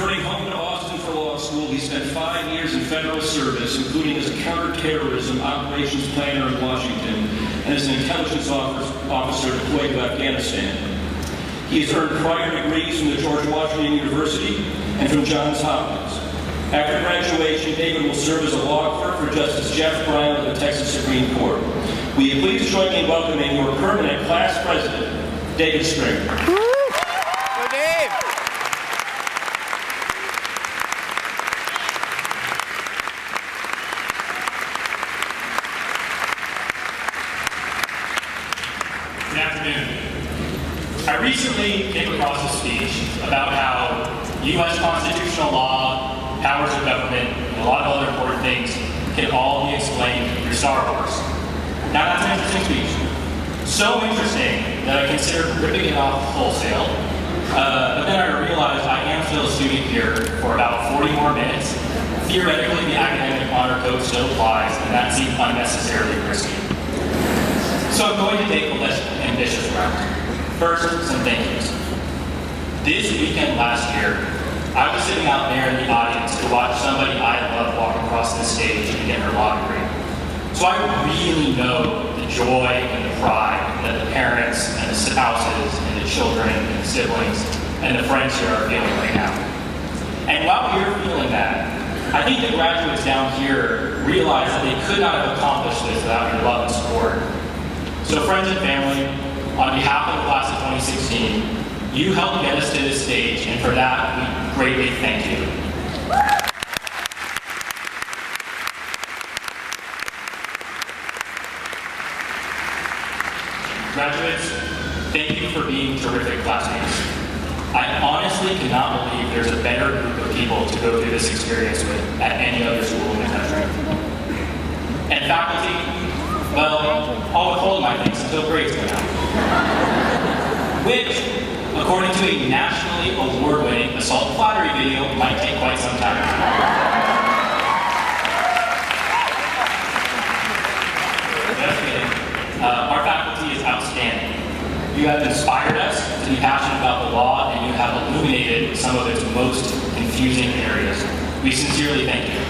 Returning home to Austin for law school, he spent 5 years in federal service, including as a counterterrorism operations planner in Washington and as an intelligence officer deployed to Afghanistan. He has earned prior degrees from the George Washington University and from Johns Hopkins. After graduation, David will serve as a law clerk for Justice Jeff Brown of the Texas Supreme Court. Will you please join me in welcoming your permanent class president, David Stringer. Good afternoon. I recently came across a speech about how U.S. constitutional law, powers of government, and a lot of other important things can all be explained through Star Wars. Now that's an interesting speech. So interesting that I considered ripping it off wholesale, but then I realized I am still a student here for about 40 more minutes. Theoretically, the academic honor code still applies, and that seemed unnecessarily risky. So I'm going to take a less ambitious route. First, some thank yous. This weekend last year, I was sitting out there in the audience to watch somebody I love walk across the stage and get her law degree. So I really know the joy and the pride that the parents and the spouses and the children and the siblings and the friends here are feeling right now. And while you're feeling that, I think the graduates down here realize that they could not have accomplished this without your love and support. So friends and family, on behalf of the class of 2016, you helped get us to this stage, and for that, we greatly thank you. Graduates, thank you for being terrific classmates. I honestly cannot believe there's a better group of people to go through this experience with at any other school in the country. And faculty, well, I'll withhold my thanks until grades come out. Which, according to a nationally award-winning assault and flattery video, might take quite some time. Just kidding. Our faculty is outstanding. You have inspired us to be passionate about the law, and you have illuminated some of its most confusing areas. We sincerely thank you.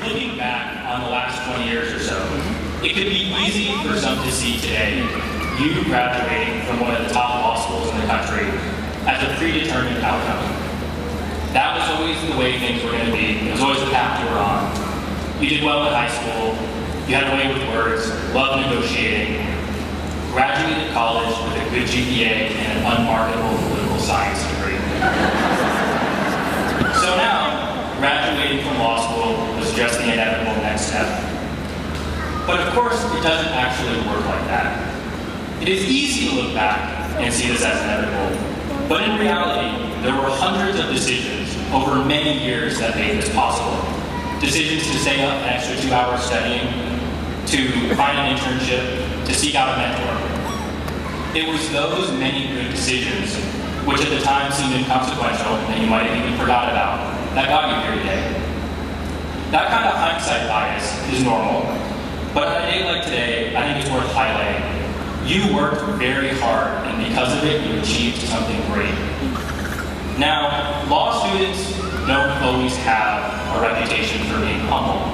Looking back on the last 20 years or so, it could be easy for some to see today you graduating from one of the top law schools in the country as a predetermined outcome. That was always the way things were going to be. It was always the path you were on. You did well in high school, you had a way with words, loved negotiating, graduated college with a good GPA and an unmarketable political science degree. So now, graduating from law school was just the inevitable next step. But of course, it doesn't actually work like that. It is easy to look back and see this as inevitable, but in reality, there were hundreds of decisions over many years that made this possible. Decisions to stay up an extra 2 hours studying, to find an internship, to seek out a mentor. It was those many good decisions, which at the time seemed inconsequential and you might have even forgot about, that got you here today. That kind of hindsight bias is normal, but on a day like today, I think it's worth highlighting. You worked very hard, and because of it, you achieved something great. Now, law students don't always have a reputation for being humble.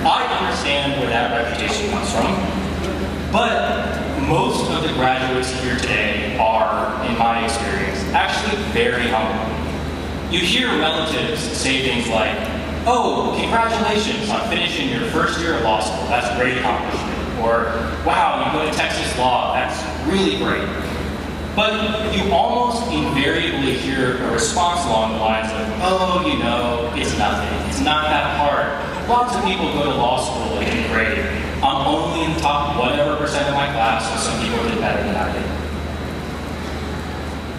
I understand where that reputation comes from, but most of the graduates here today are, in my experience, actually very humble. You hear relatives say things like, "Oh, congratulations on finishing your first year of law school, that's a great accomplishment." Or, "Wow, you go to Texas Law, that's really great." But you almost invariably hear a response along the lines of, "Oh, you know, it's nothing. It's not that hard. Lots of people go to law school and get graded. I'm only in the top whatever percent of my class, so some people did better than I did."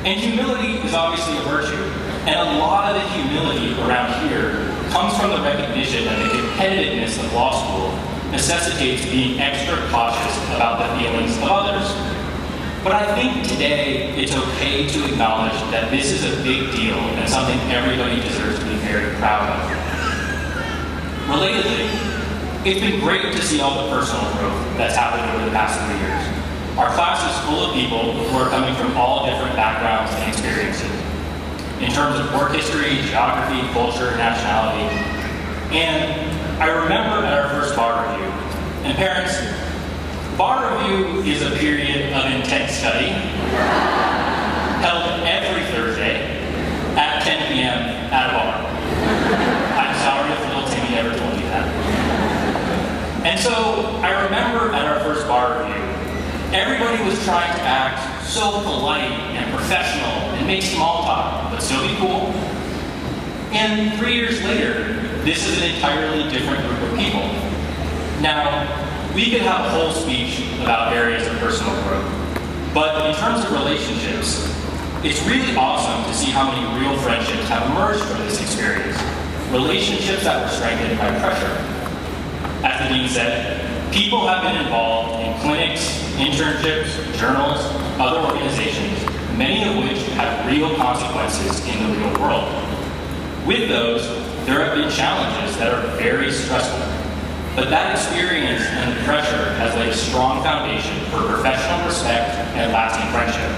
And humility is obviously a virtue. And a lot of the humility around here comes from the recognition that the competitiveness of law school necessitates being extra cautious about the feelings of others. But I think today it's okay to acknowledge that this is a big deal and something everybody deserves to be very proud of. Relatedly, It's been great to see all the personal growth that's happened over the past 3 years. Our class is full of people who are coming from all different backgrounds and experiences in terms of work history, geography, culture, nationality. And I remember at our first bar review, and parents, bar review is a period of intense study held every Thursday at 10 p.m. at a bar. I'm sorry if little Timmy ever told you that. And so I remember at our first bar review, everybody was trying to act so polite and professional and make small talk, but still be cool. And 3 years later, this is an entirely different group of people. Now, we could have a whole speech about areas of personal growth, but in terms of relationships, it's really awesome to see how many real friendships have emerged from this experience. Relationships that were strengthened by pressure. As the dean said, people have been involved in clinics, internships, journals, other organizations, many of which have real consequences in the real world. With those, there have been challenges that are very stressful. But that experience and the pressure has laid a strong foundation for professional respect and lasting friendship.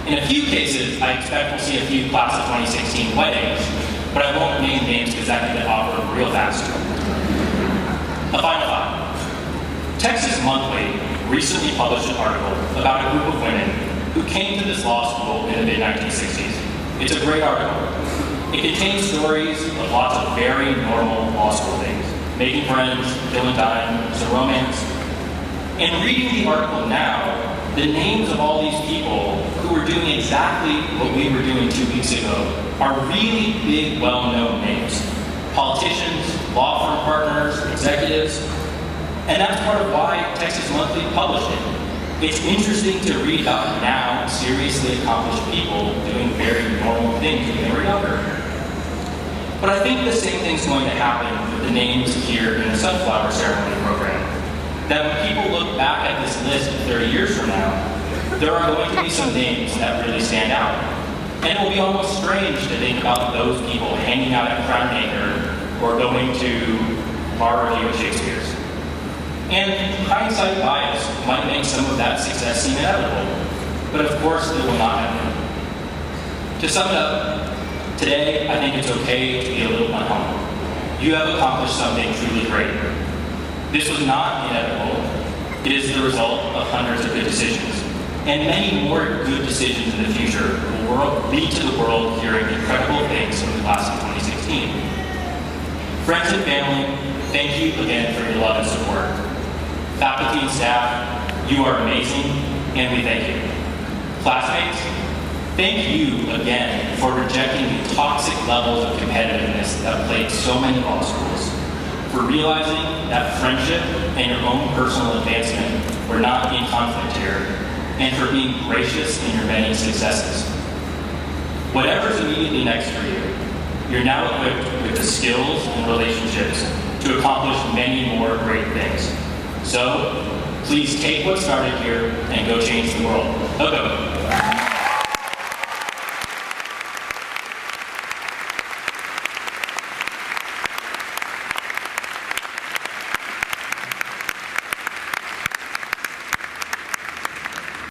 In a few cases, I expect we'll see a few class of 2016 weddings, but I won't name names because that can get awkward real fast. A final thought. Texas Monthly recently published an article about a group of women who came to this law school in the mid-1960s. It's a great article. It contains stories of lots of very normal law school things. Making friends, filling time, some romance. And reading the article now, the names of all these people who were doing exactly what we were doing 2 weeks ago are really big, well-known names. Politicians, law firm partners, executives. And that's part of why Texas Monthly published it. It's interesting to read about now seriously accomplished people doing very normal things when they were younger. But I think the same thing's going to happen with the names here in the Sunflower Ceremony program. That when people look back at this list 30 years from now, there are going to be some names that really stand out. And it will be almost strange to think about those people hanging out at Crown Acre or going to bar review at Shakespeare's. And hindsight bias might make some of that success seem inevitable, but of course it will not happen. To sum it up, today I think it's okay to be a little unhumble. You have accomplished something truly great. This was not inevitable. It is the result of hundreds of good decisions, and many more good decisions in the future will lead to the world hearing incredible things from the class of 2016. Friends and family, thank you again for your love and support. Faculty and staff, you are amazing, and we thank you. Classmates, thank you again for rejecting the toxic levels of competitiveness that plague so many law schools, for realizing that friendship and your own personal advancement were not in conflict here, and for being gracious in your many successes. Whatever's immediately next for you, you're now equipped with the skills and relationships to accomplish many more great things. So, please take what started here and go change the world. Go, go.